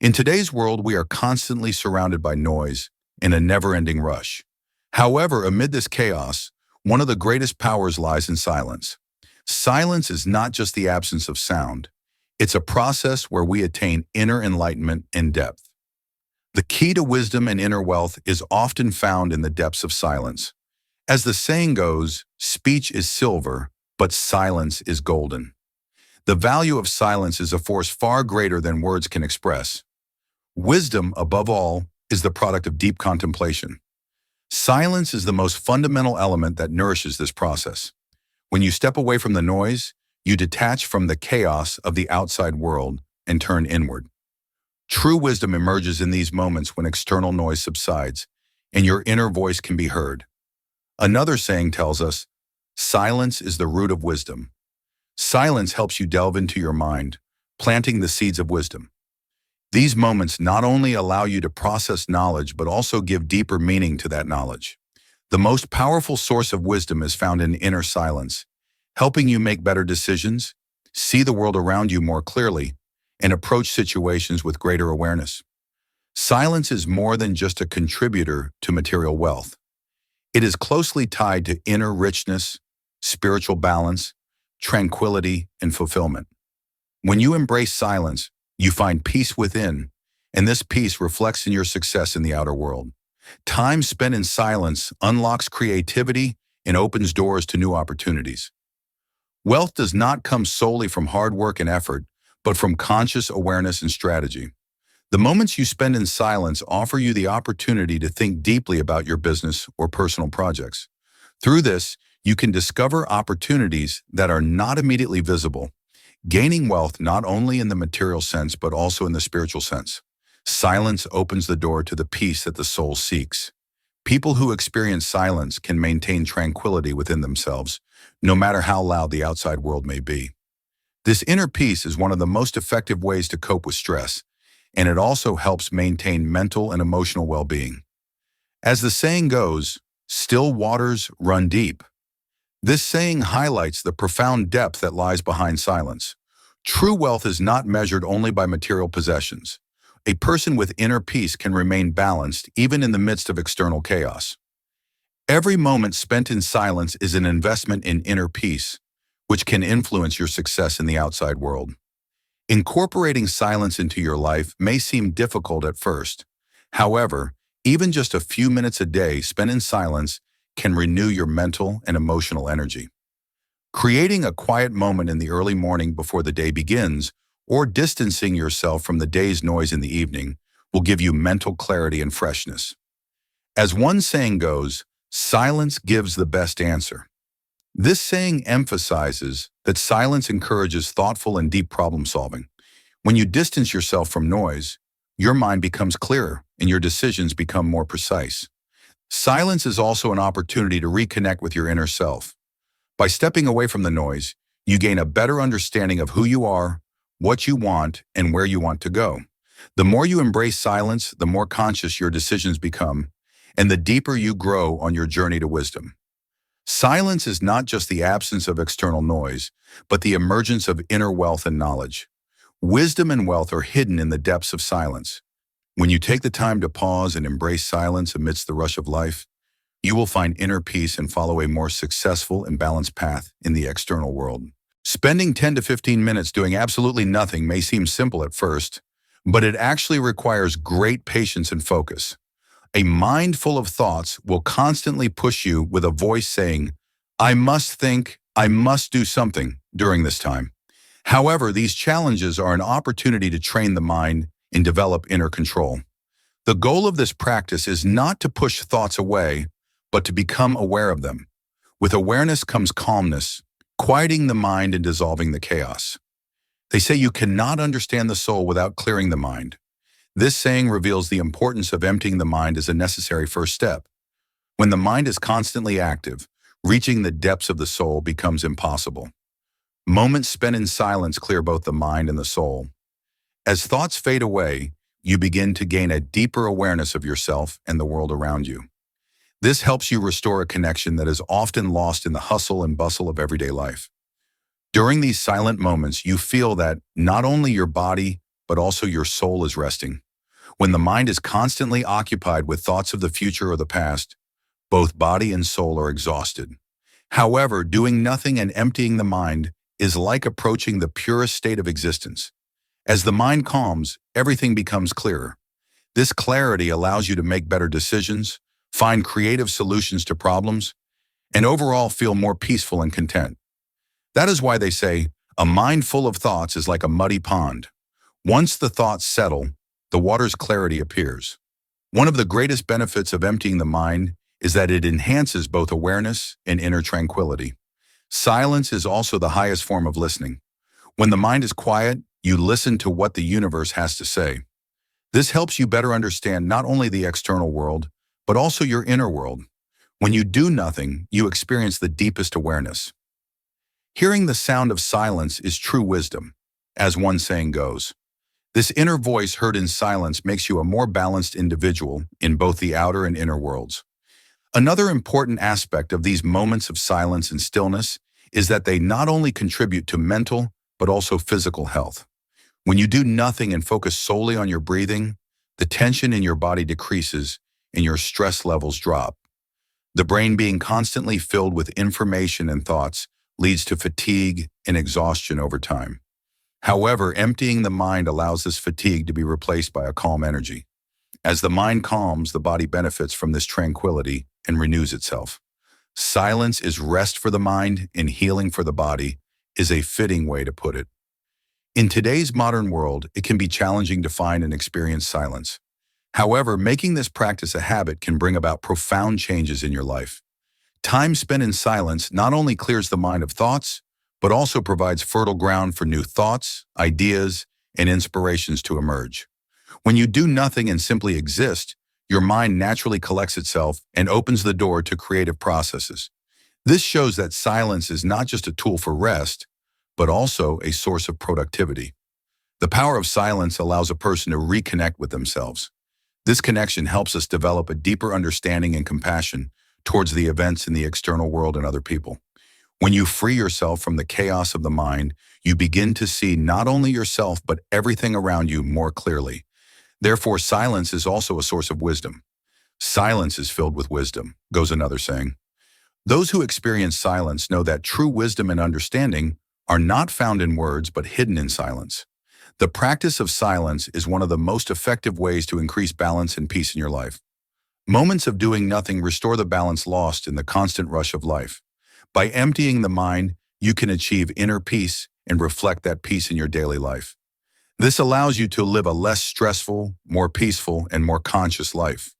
In today's world, we are constantly surrounded by noise in a never-ending rush. However, amid this chaos, one of the greatest powers lies in silence. Silence is not just the absence of sound. It's a process where we attain inner enlightenment and depth. The key to wisdom and inner wealth is often found in the depths of silence. As the saying goes, speech is silver, but silence is golden. The value of silence is a force far greater than words can express. Wisdom, above all, is the product of deep contemplation. Silence is the most fundamental element that nourishes this process. When you step away from the noise, you detach from the chaos of the outside world and turn inward. True wisdom emerges in these moments when external noise subsides and your inner voice can be heard. Another saying tells us, silence is the root of wisdom. Silence helps you delve into your mind, planting the seeds of wisdom. These moments not only allow you to process knowledge, but also give deeper meaning to that knowledge. The most powerful source of wisdom is found in inner silence, helping you make better decisions, see the world around you more clearly, and approach situations with greater awareness. Silence is more than just a contributor to material wealth. It is closely tied to inner richness, spiritual balance, tranquility, and fulfillment. When you embrace silence, you find peace within, and this peace reflects in your success in the outer world. Time spent in silence unlocks creativity and opens doors to new opportunities. Wealth does not come solely from hard work and effort, but from conscious awareness and strategy. The moments you spend in silence offer you the opportunity to think deeply about your business or personal projects. Through this, you can discover opportunities that are not immediately visible, gaining wealth not only in the material sense but also in the spiritual sense. Silence opens the door to the peace that the soul seeks. People who experience silence can maintain tranquility within themselves, no matter how loud the outside world may be. This inner peace is one of the most effective ways to cope with stress, and it also helps maintain mental and emotional well-being. As the saying goes, still waters run deep. This saying highlights the profound depth that lies behind silence. True wealth is not measured only by material possessions. A person with inner peace can remain balanced even in the midst of external chaos. Every moment spent in silence is an investment in inner peace, which can influence your success in the outside world. Incorporating silence into your life may seem difficult at first. However, even just a few minutes a day spent in silence can renew your mental and emotional energy. Creating a quiet moment in the early morning before the day begins, or distancing yourself from the day's noise in the evening, will give you mental clarity and freshness. As one saying goes, silence gives the best answer. This saying emphasizes that silence encourages thoughtful and deep problem solving. When you distance yourself from noise, your mind becomes clearer and your decisions become more precise. Silence is also an opportunity to reconnect with your inner self. By stepping away from the noise, you gain a better understanding of who you are, what you want, and where you want to go. The more you embrace silence, the more conscious your decisions become, and the deeper you grow on your journey to wisdom. Silence is not just the absence of external noise, but the emergence of inner wealth and knowledge. Wisdom and wealth are hidden in the depths of silence. When you take the time to pause and embrace silence amidst the rush of life, you will find inner peace and follow a more successful and balanced path in the external world. Spending 10 to 15 minutes doing absolutely nothing may seem simple at first, but it actually requires great patience and focus. A mind full of thoughts will constantly push you with a voice saying, "I must think, I must do something" during this time. However, these challenges are an opportunity to train the mind and develop inner control. The goal of this practice is not to push thoughts away, but to become aware of them. With awareness comes calmness, quieting the mind and dissolving the chaos. They say you cannot understand the soul without clearing the mind. This saying reveals the importance of emptying the mind as a necessary first step. When the mind is constantly active, reaching the depths of the soul becomes impossible. Moments spent in silence clear both the mind and the soul. As thoughts fade away, you begin to gain a deeper awareness of yourself and the world around you. This helps you restore a connection that is often lost in the hustle and bustle of everyday life. During these silent moments, you feel that not only your body, but also your soul is resting. When the mind is constantly occupied with thoughts of the future or the past, both body and soul are exhausted. However, doing nothing and emptying the mind is like approaching the purest state of existence. As the mind calms, everything becomes clearer. This clarity allows you to make better decisions, find creative solutions to problems, and overall feel more peaceful and content. That is why they say, a mind full of thoughts is like a muddy pond. Once the thoughts settle, the water's clarity appears. One of the greatest benefits of emptying the mind is that it enhances both awareness and inner tranquility. Silence is also the highest form of listening. When the mind is quiet, you listen to what the universe has to say. This helps you better understand not only the external world, but also your inner world. When you do nothing, you experience the deepest awareness. Hearing the sound of silence is true wisdom, as one saying goes. This inner voice heard in silence makes you a more balanced individual in both the outer and inner worlds. Another important aspect of these moments of silence and stillness is that they not only contribute to mental, but also physical health. When you do nothing and focus solely on your breathing, the tension in your body decreases and your stress levels drop. The brain being constantly filled with information and thoughts leads to fatigue and exhaustion over time. However, emptying the mind allows this fatigue to be replaced by a calm energy. As the mind calms, the body benefits from this tranquility and renews itself. Silence is rest for the mind and healing for the body is a fitting way to put it. In today's modern world, it can be challenging to find and experience silence. However, making this practice a habit can bring about profound changes in your life. Time spent in silence not only clears the mind of thoughts, but also provides fertile ground for new thoughts, ideas, and inspirations to emerge. When you do nothing and simply exist, your mind naturally collects itself and opens the door to creative processes. This shows that silence is not just a tool for rest, but also a source of productivity. The power of silence allows a person to reconnect with themselves. This connection helps us develop a deeper understanding and compassion towards the events in the external world and other people. When you free yourself from the chaos of the mind, you begin to see not only yourself but everything around you more clearly. Therefore, silence is also a source of wisdom. Silence is filled with wisdom, goes another saying. Those who experience silence know that true wisdom and understanding are not found in words but hidden in silence. The practice of silence is one of the most effective ways to increase balance and peace in your life. Moments of doing nothing restore the balance lost in the constant rush of life. By emptying the mind, you can achieve inner peace and reflect that peace in your daily life. This allows you to live a less stressful, more peaceful, and more conscious life.